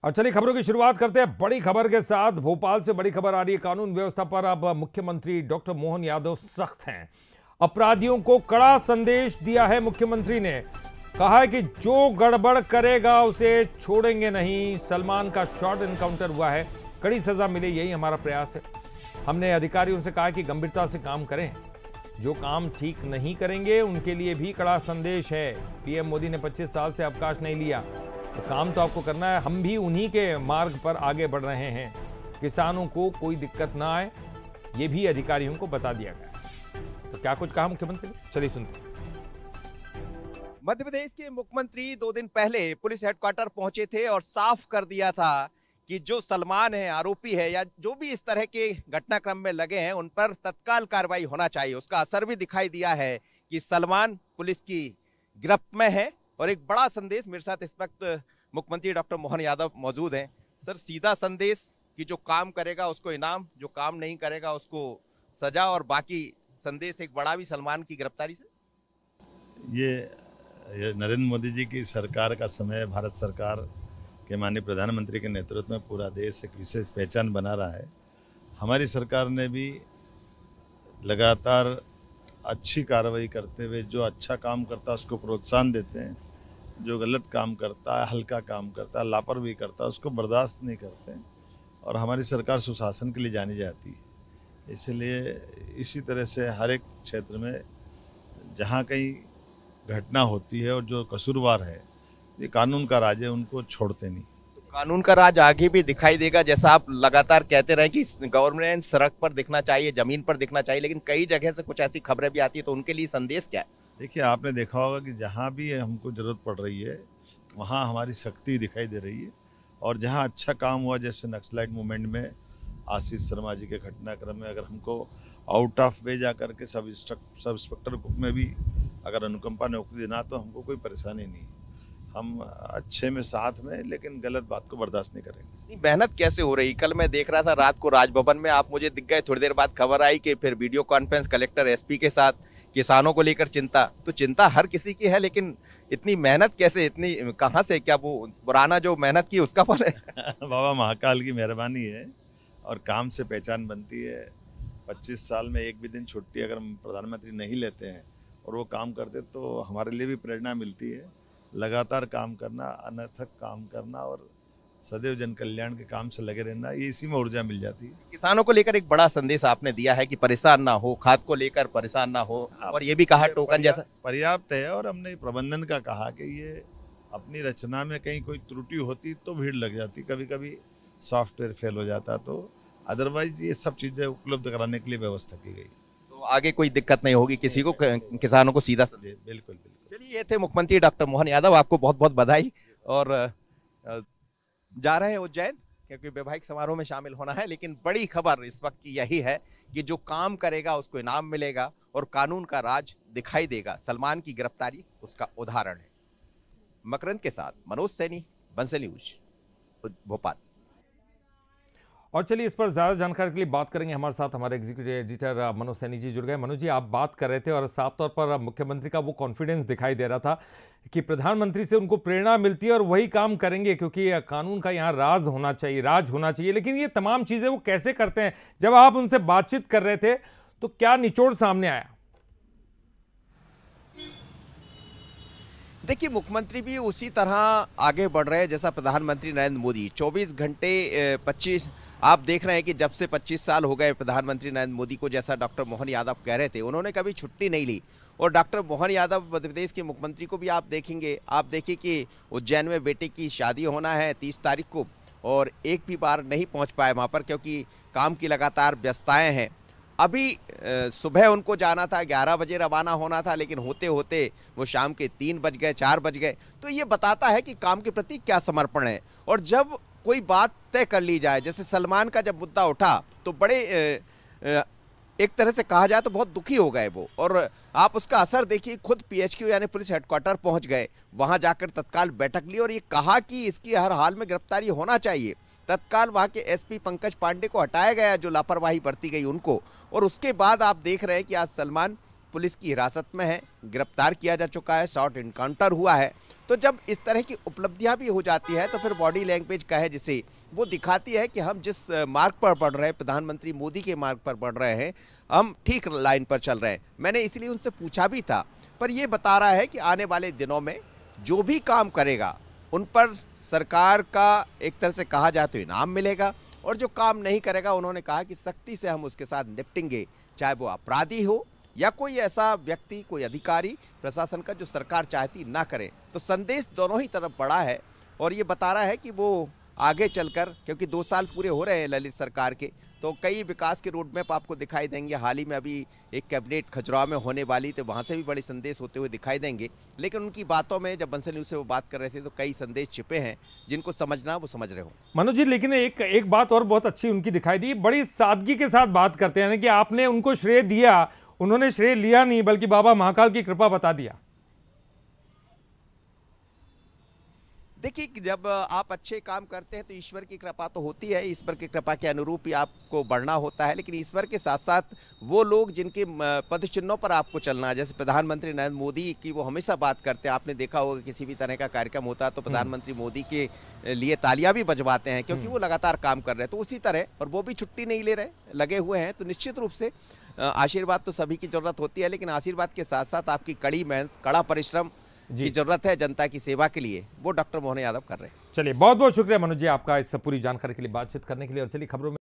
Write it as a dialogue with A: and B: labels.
A: और चलिए खबरों की शुरुआत करते हैं बड़ी खबर के साथ। भोपाल से बड़ी खबर आ रही है। कानून व्यवस्था पर अब मुख्यमंत्री डॉक्टर मोहन यादव सख्त हैं। अपराधियों को कड़ा संदेश दिया है मुख्यमंत्री ने। कहा है कि जो गड़बड़ करेगा उसे छोड़ेंगे नहीं। सलमान का शॉर्ट एनकाउंटर हुआ है, कड़ी सजा मिले, यही हमारा प्रयास है। हमने अधिकारियों से कहा कि गंभीरता से काम करें, जो काम ठीक नहीं करेंगे उनके लिए भी कड़ा संदेश है। पीएम मोदी ने 25 साल से अवकाश नहीं लिया, तो काम तो आपको करना है। हम भी उन्हीं के मार्ग पर आगे बढ़ रहे हैं। किसानों को कोई दिक्कत ना आए, ये भी अधिकारियों को बता दिया गया। तो क्या कुछ कहा मुख्यमंत्री ने, चलिए सुनते हैं।
B: मध्य प्रदेश के मुख्यमंत्री 2 दिन पहले पुलिस हेडक्वार्टर पहुंचे थे और साफ कर दिया था कि जो सलमान है, आरोपी है, या जो भी इस तरह के घटनाक्रम में लगे हैं उन पर तत्काल कार्रवाई होना चाहिए। उसका असर भी दिखाई दिया है कि सलमान पुलिस की गिरफ्त में है। और एक बड़ा संदेश, मेरे साथ इस वक्त मुख्यमंत्री डॉक्टर मोहन यादव मौजूद हैं। सर, सीधा संदेश कि जो काम करेगा उसको इनाम, जो काम नहीं करेगा उसको सजा, और बाकी संदेश एक बड़ा भी सलमान की गिरफ्तारी से।
C: ये नरेंद्र मोदी जी की सरकार का समय, भारत सरकार के माननीय प्रधानमंत्री के नेतृत्व में पूरा देश एक विशेष पहचान बना रहा है। हमारी सरकार ने भी लगातार अच्छी कार्रवाई करते हुए जो अच्छा काम करता है उसको प्रोत्साहन देते हैं, जो गलत काम करता है, हल्का काम करता है, लापरवाही करता है, उसको बर्दाश्त नहीं करते हैं। और हमारी सरकार सुशासन के लिए जानी जाती है। इसलिए इसी तरह से हर एक क्षेत्र में जहाँ कहीं घटना होती है और जो कसूरवार है, ये कानून का राज है, उनको छोड़ते नहीं।
B: तो कानून का राज आगे भी दिखाई देगा, जैसा आप लगातार कहते रहे कि गवर्नमेंट सड़क पर दिखना चाहिए, जमीन पर दिखना चाहिए, लेकिन कई जगह से कुछ ऐसी खबरें भी आती है, तो उनके लिए संदेश क्या है?
C: देखिए, आपने देखा होगा कि जहाँ भी हमको ज़रूरत पड़ रही है वहाँ हमारी शक्ति दिखाई दे रही है। और जहाँ अच्छा काम हुआ, जैसे नक्सलाइट मूवमेंट में आशीष शर्मा जी के घटनाक्रम में, अगर हमको आउट ऑफ वे जा करके सब इंस्पेक्टर में भी अगर अनुकंपा नौकरी देना, तो हमको कोई परेशानी नहीं। हम अच्छे में साथ में, लेकिन गलत बात को बर्दाश्त नहीं करेंगे।
B: मेहनत कैसे हो रही? कल मैं देख रहा था रात को राजभवन में, आप मुझे दिख गए, थोड़ी देर बाद खबर आई कि फिर वीडियो कॉन्फ्रेंस कलेक्टर एसपी के साथ, किसानों को लेकर चिंता। तो चिंता हर किसी की है, लेकिन इतनी मेहनत कैसे, इतनी कहाँ से? क्या वो पुराना जो मेहनत की उसका फल है?
C: बाबा महाकाल की मेहरबानी है और काम से पहचान बनती है। 25 साल में एक भी दिन छुट्टी अगर हम प्रधानमंत्री नहीं लेते हैं और वो काम करते, तो हमारे लिए भी प्रेरणा मिलती है। लगातार काम करना, अनथक काम करना और सदैव जन कल्याण के काम से लगे रहना, ये इसी में ऊर्जा मिल जाती है।
B: किसानों को लेकर एक बड़ा संदेश आपने दिया है कि परेशान ना हो, खाद को लेकर परेशान ना हो, और ये भी कहा टोकन जैसा
C: पर्याप्त है। और हमने प्रबंधन का कहा कि ये अपनी रचना में कहीं कोई त्रुटि होती तो भीड़ लग जाती, कभी कभी सॉफ्टवेयर फेल हो जाता, तो अदरवाइज ये सब चीज़ें उपलब्ध कराने के लिए व्यवस्था की गई।
B: तो आगे कोई दिक्कत नहीं होगी किसी को, किसानों को सीधा संदेश।
C: बिल्कुल बिल्कुल।
B: चलिए, ये थे मुख्यमंत्री डॉक्टर मोहन यादव, आपको बहुत बहुत बधाई। और जा रहे हैं उज्जैन, क्योंकि वैवाहिक समारोह में शामिल होना है। लेकिन बड़ी खबर इस वक्त की यही है कि जो काम करेगा उसको इनाम मिलेगा और कानून का राज दिखाई देगा। सलमान की गिरफ्तारी उसका उदाहरण है। मकरंद के साथ मनोज सैनी, बंसल न्यूज, भोपाल।
A: और चलिए इस पर ज्यादा जानकारी के लिए बात करेंगे। हमारे साथ हमारे एग्जीक्यूटिव एडिटर मनोज सैनी जी जुड़ गए। मनोज जी, आप बात कर रहे थे और साफ तौर पर मुख्यमंत्री का वो कॉन्फिडेंस दिखाई दे रहा था कि प्रधानमंत्री से उनको प्रेरणा मिलती है और वही काम करेंगे, क्योंकि कानून का यहाँ राज होना चाहिए। लेकिन ये तमाम चीजें वो कैसे करते हैं? जब आप उनसे बातचीत कर रहे थे तो क्या निचोड़ सामने आया?
B: देखिए, मुख्यमंत्री भी उसी तरह आगे बढ़ रहे हैं जैसा प्रधानमंत्री नरेंद्र मोदी। 24 घंटे 25, आप देख रहे हैं कि जब से 25 साल हो गए प्रधानमंत्री नरेंद्र मोदी को, जैसा डॉक्टर मोहन यादव कह रहे थे, उन्होंने कभी छुट्टी नहीं ली। और डॉक्टर मोहन यादव मध्य प्रदेश के मुख्यमंत्री को भी आप देखेंगे, आप देखिए कि उज्जैन में बेटे की शादी होना है 30 तारीख को, और एक भी बार नहीं पहुंच पाए वहां पर, क्योंकि काम की लगातार व्यस्तताएं हैं। अभी सुबह उनको जाना था, 11 बजे रवाना होना था, लेकिन होते होते वो शाम के 3 बज गए, 4 बज गए। तो ये बताता है कि काम के प्रति क्या समर्पण है। और जब कोई बात तय कर ली जाए, जैसे सलमान का जब मुद्दा उठा, तो बड़े एक तरह से कहा जाए तो बहुत दुखी हो गए वो। और आप उसका असर देखिए, खुद पीएचक्यू यानी पुलिस हेडक्वार्टर पहुंच गए, वहां जाकर तत्काल बैठक ली और ये कहा कि इसकी हर हाल में गिरफ्तारी होना चाहिए। तत्काल वहां के एसपी पंकज पांडे को हटाया गया, जो लापरवाही बरती गई उनको। और उसके बाद आप देख रहे हैं कि आज सलमान पुलिस की हिरासत में हैं, गिरफ्तार किया जा चुका है, शॉर्ट इनकाउंटर हुआ है। तो जब इस तरह की उपलब्धियां भी हो जाती है तो फिर बॉडी लैंग्वेज का है जिसे वो दिखाती है कि हम जिस मार्ग पर बढ़ रहे हैं, प्रधानमंत्री मोदी के मार्ग पर बढ़ रहे हैं, हम ठीक लाइन पर चल रहे हैं। मैंने इसलिए उनसे पूछा भी था, पर ये बता रहा है कि आने वाले दिनों में जो भी काम करेगा उन पर सरकार का एक तरह से कहा जाए तो इनाम मिलेगा, और जो काम नहीं करेगा उन्होंने कहा कि सख्ती से हम उसके साथ निपटेंगे, चाहे वो अपराधी हो या कोई ऐसा व्यक्ति, कोई अधिकारी प्रशासन का जो सरकार चाहती ना करे। तो संदेश दोनों ही तरफ बड़ा है और ये बता रहा है कि वो आगे चलकर, क्योंकि 2 साल पूरे हो रहे हैं ललित सरकार के, तो कई विकास के रोड मैप आपको दिखाई देंगे। हाल ही में अभी एक कैबिनेट खजुराहो में होने वाली, तो वहाँ से भी बड़े संदेश होते हुए दिखाई देंगे। लेकिन उनकी बातों में, जब बंसल न्यूज़ से वो बात कर रहे थे, तो कई संदेश छिपे हैं जिनको समझना वो समझ रहे हो।
A: मनोज जी, लेकिन एक बात और बहुत अच्छी उनकी दिखाई दी, बड़ी सादगी के साथ बात करते हैं कि आपने उनको श्रेय दिया, उन्होंने श्रेय लिया नहीं बल्कि बाबा महाकाल की कृपा बता दिया।
B: देखिए, जब आप अच्छे काम करते हैं तो ईश्वर की कृपा तो होती है, ईश्वर की कृपा के अनुरूप ही आपको बढ़ना होता है। लेकिन ईश्वर के साथ साथ वो लोग जिनके पद चिन्हों पर आपको चलना है, जैसे प्रधानमंत्री नरेंद्र मोदी की वो हमेशा बात करते हैं। आपने देखा होगा किसी भी तरह का कार्यक्रम होता है तो प्रधानमंत्री मोदी के लिए तालियां भी बजवाते हैं, क्योंकि वो लगातार काम कर रहे हैं। तो उसी तरह, और वो भी छुट्टी नहीं ले रहे, लगे हुए हैं। तो निश्चित रूप से आशीर्वाद तो सभी की जरूरत होती है, लेकिन आशीर्वाद के साथ साथ आपकी कड़ी मेहनत, कड़ा परिश्रम की जरूरत है जनता की सेवा के लिए, वो डॉक्टर मोहन यादव कर रहे हैं।
A: चलिए, बहुत बहुत शुक्रिया मनोज जी आपका इस पूरी जानकारी के लिए, बातचीत करने के लिए। और चलिए खबरों में